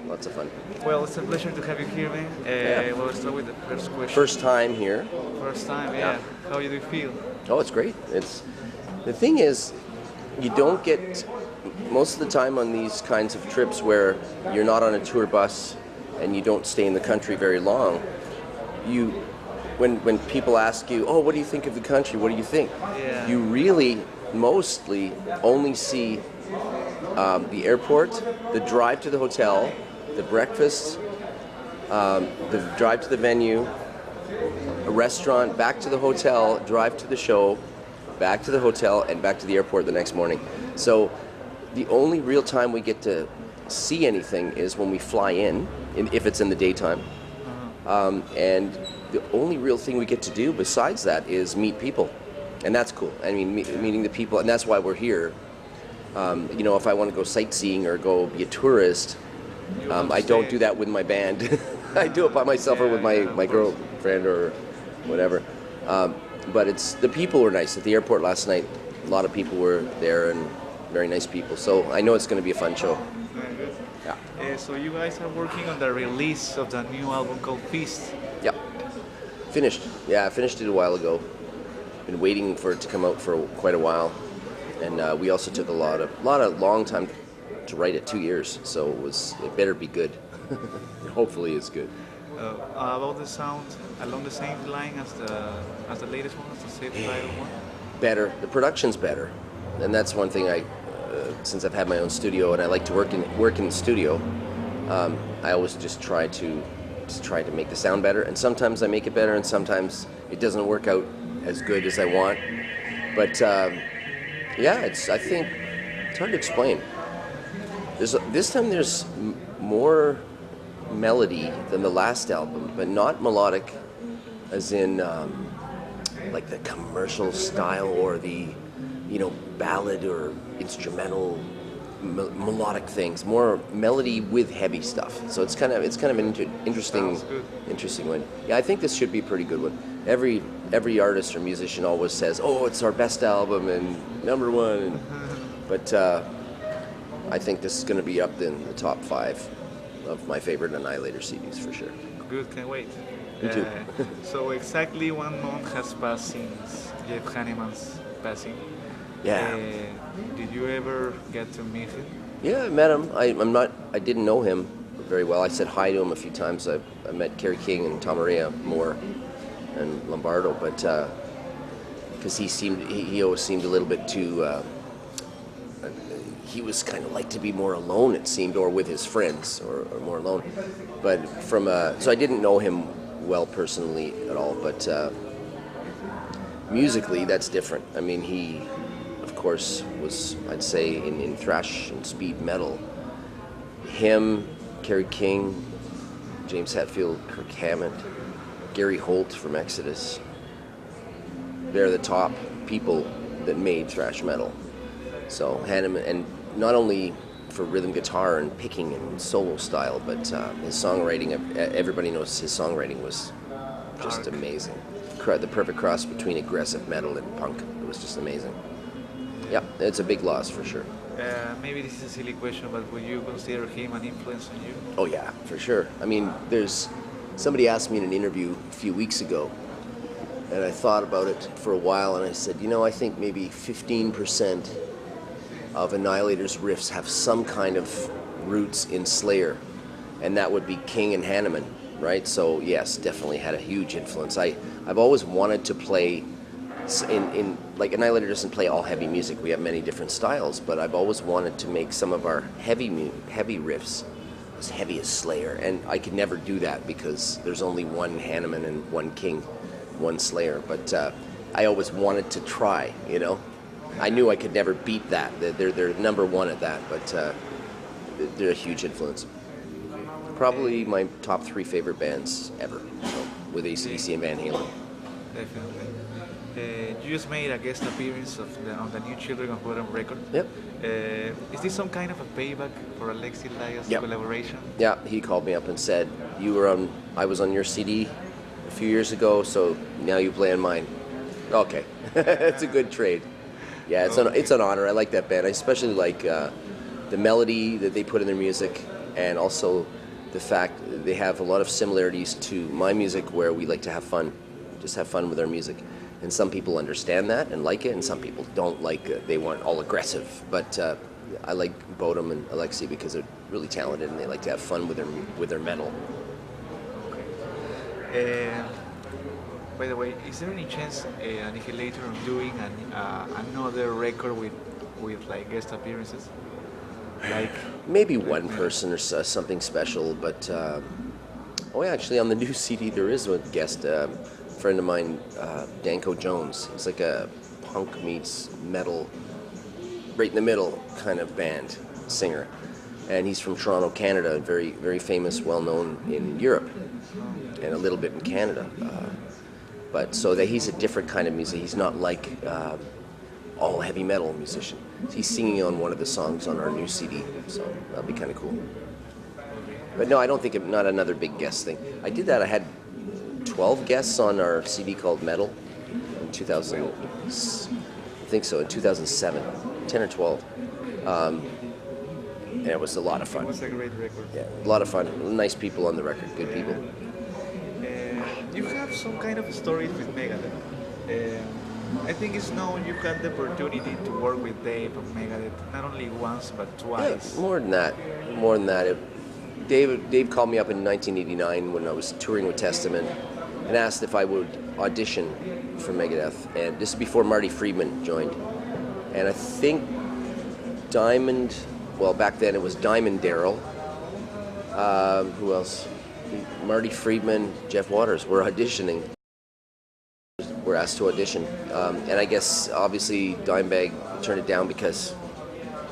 lots of fun. Well, it's a pleasure to have you here, man. Yeah. We'll start with the first question. First time here. First time, yeah. How do you feel? Oh, it's great. The thing is, you don't get most of the time on these kinds of trips where you're not on a tour bus and you don't stay in the country very long. When people ask you, oh, what do you think of the country? What do you think? Yeah. You really mostly only see the airport, the drive to the hotel, the breakfast, the drive to the venue, a restaurant, back to the hotel, drive to the show, back to the hotel, and back to the airport the next morning. So the only real time we get to see anything is when we fly in if it's in the daytime. And the only real thing we get to do besides that is meet people. And that's cool. I mean, meeting the people, and that's why we're here. You know, if I want to go sightseeing or go be a tourist, I don't do that with my band. I do it by myself or with my girlfriend or whatever. But the people were nice. At the airport last night, a lot of people were there and very nice people. So I know it's going to be a fun show. Very good. Yeah. So you guys are working on the release of the new album called Feast. Yep. Finished. Yeah, I finished it a while ago. Been waiting for it to come out for quite a while. And we also took a lot of long time to write it, 2 years. So it better be good. Hopefully it's good. About the sound, along the same line as the latest one, as the self-titled one? Better. The production's better. And that's one thing since I've had my own studio and I like to work in the studio, I always just try to make the sound better. And sometimes I make it better and sometimes it doesn't work out as good as I want. But yeah, I think it's hard to explain. This time there's more melody than the last album, but not melodic as in like the commercial style or the ballad or instrumental melodic things. More melody with heavy stuff. So it's kind of an interesting one. Yeah, I think this should be a pretty good one. Every artist or musician always says, "Oh, it's our best album and #1." But I think this is going to be up in the top 5 of my favorite Annihilator CDs for sure. Good, can't wait. Me too. So exactly 1 month has passed since Jeff Hanneman's passing. Yeah. Did you ever get to meet him? Yeah, I met him. I didn't know him very well. I said hi to him a few times. I met Kerry King and Tom Maria more and Lombardo, but because he always seemed a little bit too. He was kind of like to be more alone, it seemed, or with his friends, or more alone. But so I didn't know him well personally at all. But musically, that's different. I mean, he, of course, was, I'd say, in thrash and speed metal. Him, Kerry King, James Hetfield, Kirk Hammett, Gary Holt from Exodus. They're the top people that made thrash metal. So Hanneman, and not only for rhythm guitar and picking and solo style, but his songwriting, everybody knows his songwriting was just amazing. The perfect cross between aggressive metal and punk. It was just amazing. Yeah, it's a big loss for sure. Maybe this is a silly question, but would you consider him an influence on you? Oh yeah, for sure. I mean, somebody asked me in an interview a few weeks ago, and I thought about it for a while, and I said, I think maybe 15% of Annihilator's riffs have some kind of roots in Slayer, and that would be King and Hanneman, right? So yes, definitely had a huge influence. I've always wanted to play like Annihilator doesn't play all heavy music. We have many different styles, but I've always wanted to make some of our heavy riffs as heavy as Slayer, and I could never do that because there's only one Hanneman and one King, one Slayer. But I always wanted to try, I knew I could never beat that. They're #1 at that, but they're a huge influence. Probably my top 3 favorite bands ever, with AC/DC and Van Halen. Definitely. You just made a guest appearance on the new Children of Bodom record. Yep. Is this some kind of a payback for Alexi Laia's collaboration? Yeah, he called me up and said, I was on your CD a few years ago, so now you play on mine. Okay, it's a good trade. Yeah, it's an honor. I like that band. I especially like the melody that they put in their music. and also the fact they have a lot of similarities to my music, where we like to have fun, just have fun with our music. And some people understand that and like it, and some people don't like it. They want all aggressive. But I like Bodum and Alexei because they're really talented and they like to have fun with their metal. By the way, is there any chance Annihilator of doing another record with like guest appearances? Like maybe one person or something special, but oh yeah, actually on the new CD there is a guest friend of mine, Danko Jones. He's like a punk meets metal, right in the middle kind of band singer, and he's from Toronto, Canada, very very famous, well known in Europe and a little bit in Canada. But so that he's a different kind of music. He's not like all heavy metal musician. He's singing on one of the songs on our new CD, so that'll be kind of cool. But no, I don't think not another big guest thing. I did that. I had 12 guests on our CD called Metal in 2000. I think so, in 2007, 10 or 12. And it was a lot of fun. It was a great record. Yeah, a lot of fun. Nice people on the record, good people. You have some kind of stories with Megadeth. I think it's known you had the opportunity to work with Dave of Megadeth not only once but twice. Yeah, more than that. More than that. Dave called me up in 1989 when I was touring with Testament and asked if I would audition for Megadeth. And this is before Marty Friedman joined. And I think Diamond, well back then it was Diamond Darrell. Who else? Marty Friedman, Jeff Waters were auditioning. Were asked to audition. And I guess obviously Dimebag turned it down because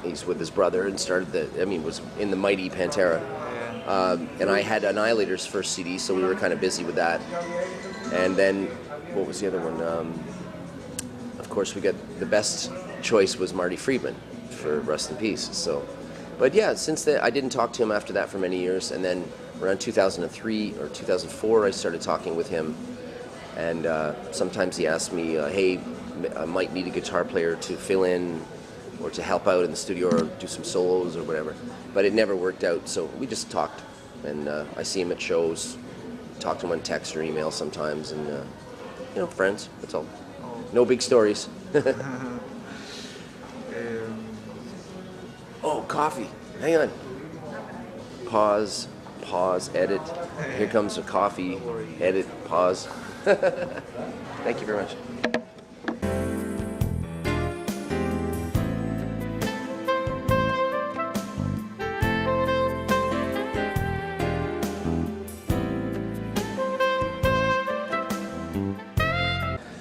he's with his brother and was in the mighty Pantera. And I had Annihilator's first CD, so we were kind of busy with that. And then, what was the other one? Of course, we got the best choice was Marty Friedman for Rest in Peace. So, but yeah, since then I didn't talk to him after that for many years, and then around 2003 or 2004, I started talking with him, and sometimes he asked me, "Hey, I might need a guitar player to fill in." Or to help out in the studio or do some solos or whatever. But it never worked out, so we just talked. And I see him at shows, talk to him on text or email sometimes, and, friends, that's all. No big stories. Oh, coffee. Hang on. Pause, edit. Here comes a coffee, edit, pause. Thank you very much.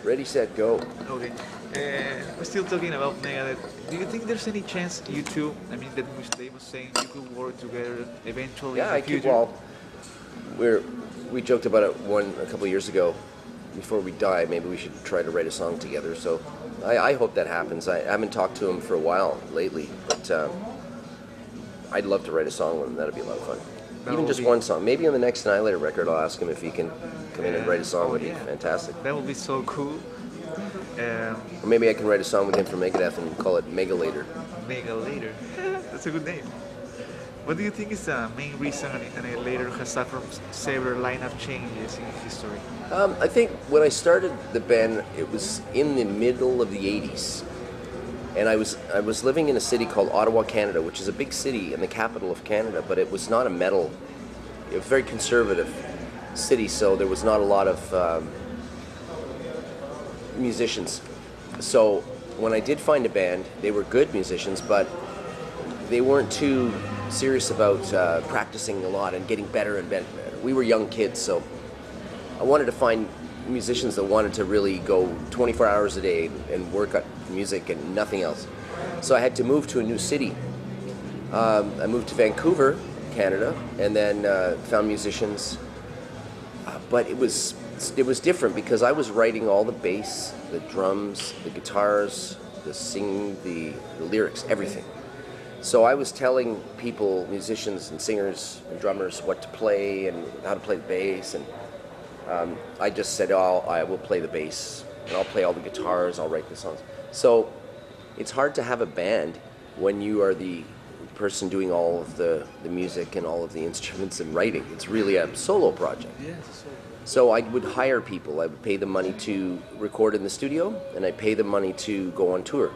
Ready, set, go. Okay. We're still talking about Megadeth. Do you think there's any chance you two, that which Dave was saying, you could work together eventually in the future? We joked about it a couple of years ago. Before we die, maybe we should try to write a song together. So I hope that happens. I haven't talked to him for a while lately, but I'd love to write a song with him. That'd be a lot of fun. Even just one song. Maybe on the next Annihilator record, I'll ask him if he can come in and write a song. Would be fantastic. That would be so cool. Or maybe I can write a song with him for Megadeth and call it Megalator. Megalator. That's a good name. What do you think is the main reason Annihilator has suffered several lineup changes in history? I think when I started the band, it was in the middle of the 80s. And I was living in a city called Ottawa, Canada, which is a big city and the capital of Canada, but it was not a metal. It was a very conservative city, so there was not a lot of musicians. So when I did find a band, they were good musicians, but they weren't too serious about practicing a lot and getting better and better. We were young kids, so I wanted to find musicians that wanted to really go 24 hours a day and work at music and nothing else. So I had to move to a new city. I moved to Vancouver, Canada, and then found musicians. But it was different because I was writing all the bass, the drums, the guitars, the singing, the lyrics, everything. So I was telling people, musicians and singers and drummers, what to play and how to play the bass, and I just said, I will play the bass, and I'll play all the guitars, I'll write the songs. So it's hard to have a band when you are the person doing all of the music and all of the instruments and writing. It's really a solo project. Yes. So I would hire people. I would pay them money to record in the studio, and I'd pay them money to go on tour.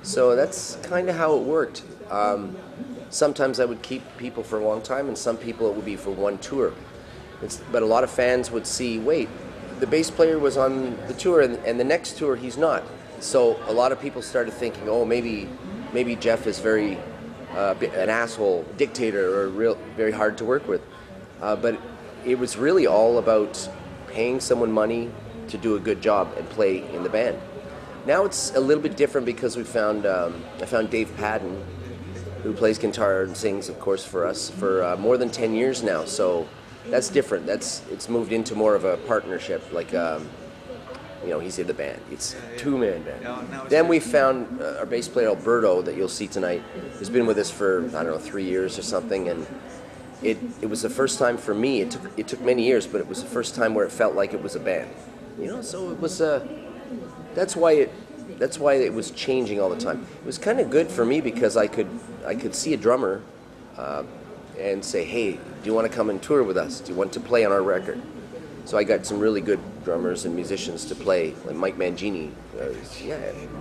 So that's kind of how it worked. Sometimes I would keep people for a long time, and some people it would be for one tour. But a lot of fans would see, wait, the bass player was on the tour, and the next tour he's not. So a lot of people started thinking, oh, maybe Jeff is very an asshole, dictator, or very hard to work with. But it was really all about paying someone money to do a good job and play in the band. Now it's a little bit different because I found Dave Padden, who plays guitar and sings, of course, for us for more than 10 years now. So that's different. It's moved into more of a partnership, like he's in the band. It's a two-man band. Then we found our bass player Alberto that you'll see tonight. He's been with us for 3 years or something, and it was the first time for me. It took many years, but it was the first time where it felt like it was a band. So it was that's why it was changing all the time. It was kind of good for me because I could see a drummer and say, hey, do you want to come and tour with us? Do you want to play on our record? So I got some really good drummers and musicians to play, like Mike Mangini,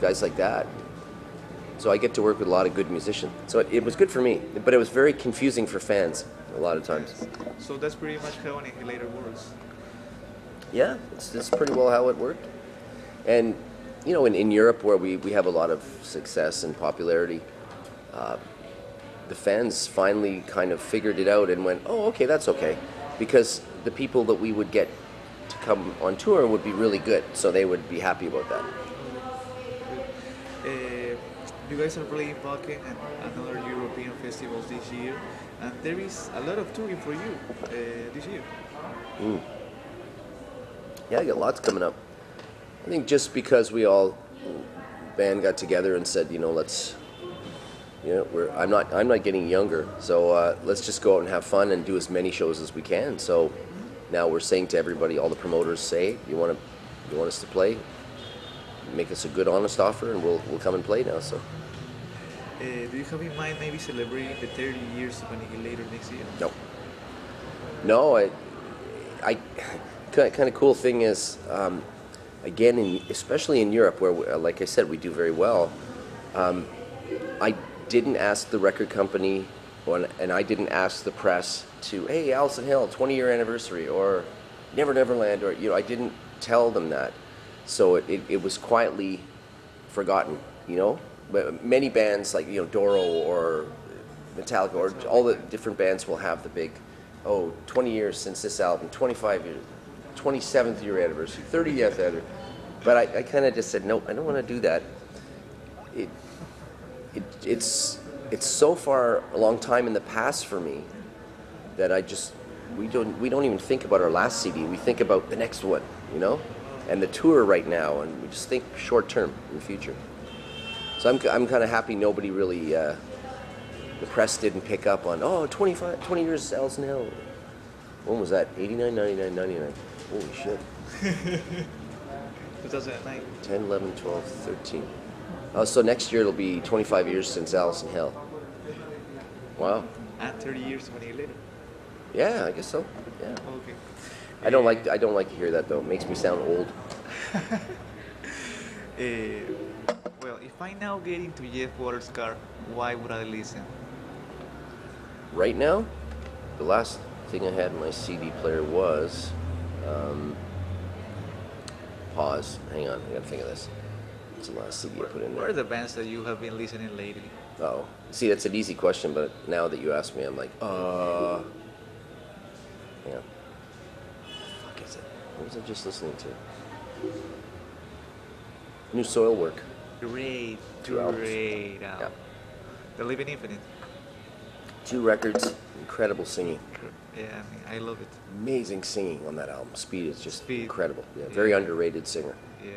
guys like that. So I get to work with a lot of good musicians. So it was good for me, but it was very confusing for fans a lot of times. So that's pretty much how Annihilator works. Yeah, it's pretty well how it worked. And in Europe, where we have a lot of success and popularity, the fans finally kind of figured it out and went, oh, okay, that's okay. Because the people that we would get to come on tour would be really good, so they would be happy about that. You guys are playing Wacken and another European festivals this year, and there is a lot of touring for you this year. Yeah, I got lots coming up. I think just because we all band got together and said, let's, I'm not getting younger, so let's just go out and have fun and do as many shows as we can. So now we're saying to everybody, all the promoters say, you want us to play, make us a good, honest offer, and we'll come and play now. So. Do you have in mind maybe celebrating the 30 years of Annihilator next year? No. I kind of cool thing is, again, especially in Europe, where, like I said, we do very well. I didn't ask the record company, and I didn't ask the press to, hey, Allison Hill, 20-year anniversary, or Never Neverland, or I didn't tell them that. So it was quietly forgotten, But many bands like Doro or Metallica or all the different bands will have the big, 20 years since this album, 25 years, 27th year anniversary, 30th anniversary. But I kind of just said, no, I don't want to do that. It's so far a long time in the past for me that we don't even think about our last CD. We think about the next one, and the tour right now, and we just think short term in the future. So I'm kind of happy nobody really, the press didn't pick up on, 20 years Allison Hill. When was that? 89, 99, 99. Holy shit. 2009. 10, 11, 12, 13. So next year it'll be 25 years since Allison Hill. Wow. And 30 years of Annihilator. Yeah, I guess so. Yeah. Okay. I don't like to hear that though. It makes me sound old. Well, if I now get into Jeff Waters' car, why would I listen? Right now, the last thing I had in my CD player was pause. Hang on, I gotta think of this. It's the last CD I put in there. What are the bands that you have been listening lately? Oh, see, that's an easy question, but now that you ask me, I'm like, yeah. Fuck is it? What was I just listening to? New Soil Work. Great 2 albums. album. Yeah. The Living Infinite. 2 records, incredible singing. Yeah, I love it. Amazing singing on that album. Speed is just Speed. incredible. Yeah, Yeah. very underrated singer. Yeah.